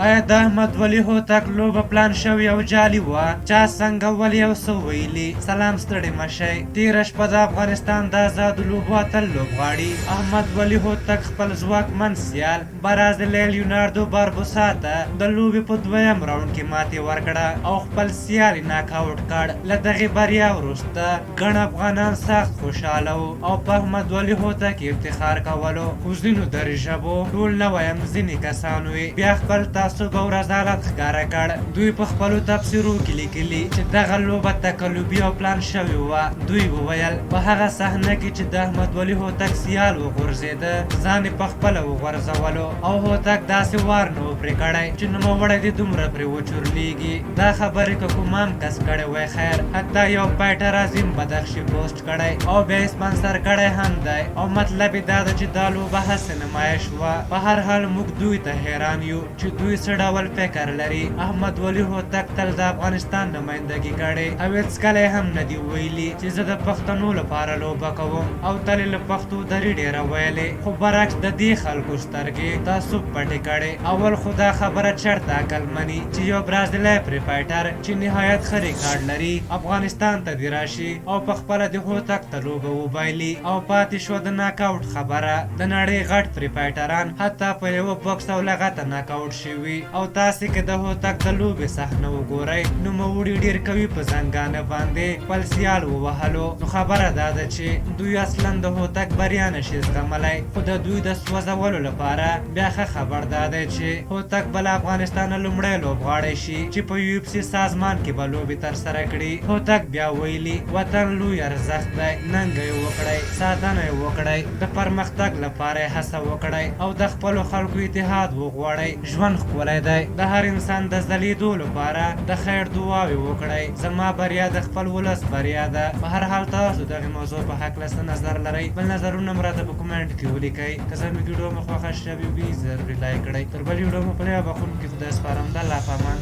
آیا د احمد ولی هوتک لوبه پلان شوې او جعلي وه؟ چا څنګه ولې او څه ویلي؟ سلام ستړي مشئ. تېره شپه د افغانستان د آزادو لوبو اتل لوبغاړي احمد ولی هوتک خپل ځواکمن سیال برازیلي لیوناردو باربوسا ته د لوبې په دویم راونډ کې ماتې ورکړه او خپل سیال یې ناک آوټ کړ. له دغې بریا وروسته ګڼ افغانان سخت خوشحاله وو او په احمد ولی هوتک افتخار کولو. خو ځینو دري ژبو ټول نه وایم ځینې کسان وي بیا خپل تعصب او رذالت ښکاره کړ. دوی په خپلو تبصرو کې لیکلي چې دغه لوبه تقلبي او پلان شوې وه. دوی وویل په هغه صحنه کې چې د احمد ولی هوتک سیال وغورځېده ځان یې په خپله وغورځولو او هوتک داسې وار نه و پرې کړی چې نوموړی دې دومره پرې وچورلیږي. دا خبرې که کوم عام کس کړی وای خیر حتی یو فایټر عظیم بدخشي پوسټ کړی او بیا یې سپانسر کړی هم دی او مطلب یې دا ده چې دا لوبه هسې نمایش وه. په هر حال موږ دوی ته حیران یو چې دوی څه ډول فکر لري. احمد ولی هوتک تل د افغانستان نمایندګي کړې او هېڅکله هم نه دي ویلي چې زه د پښتنو لپاره لوبه کوم او تل یې له پښتو دري ډېره ویلې. خو برعکس د دې خلکو سترګې تعصب پټې کړې. اول خو دا خبره چېرته عقل مني چې یو برازیلی پرې فایټر چې نهایت ښه ریکارډ لري افغانستان ته دې راشي او په خپله د هوتک ته لوبه وبایلي او پاتې شوه د ناکاوټ خبره. د نړۍ غټ پرې فایټران حتی په یوه بوکس او لغته ناکاوټ شوي او تاسې که د هوتک د لوبې صحنه وګورئ نوموړي ډېر کوي په زنګانه باندې خپل سیال ووهلو. نو خبره دا ده چې دوی اصلا د هوتک بریا نشي زغملی. خو د دوی د سوځولو لپاره بیا ښه خبر دا دی چې هوتک به له افغانستانه لومړی لوبغاړی شي چې په یو اف سي سازمان کې به لوبې ترسره کړي. هوتک بیا ویلي وطن لوی ارزښت دی، ننګه یې وکړئ، ساتنه یې وکړئ، د پرمختګ لپاره یې هڅه وکړئ او د خپلو خلکو اتحاد وغواړئ. ژوند ښکلی دی، د هر انسان د ځلیدو لپاره د خیر دعاوې وکړئ. زما بریا د خپل ولس بریا ده. په هر حال تاسو دغې موضوع په هکله څه نظر لرئ؟ بل نظرونه مو راته په کومنټ کې ولیکئ. که زموږ ویډیو مو خوښه شوې وي ضروري لایک کړئ. تر بل ویډیو مو په بخښونکي خدای سپارم. د الله په امان.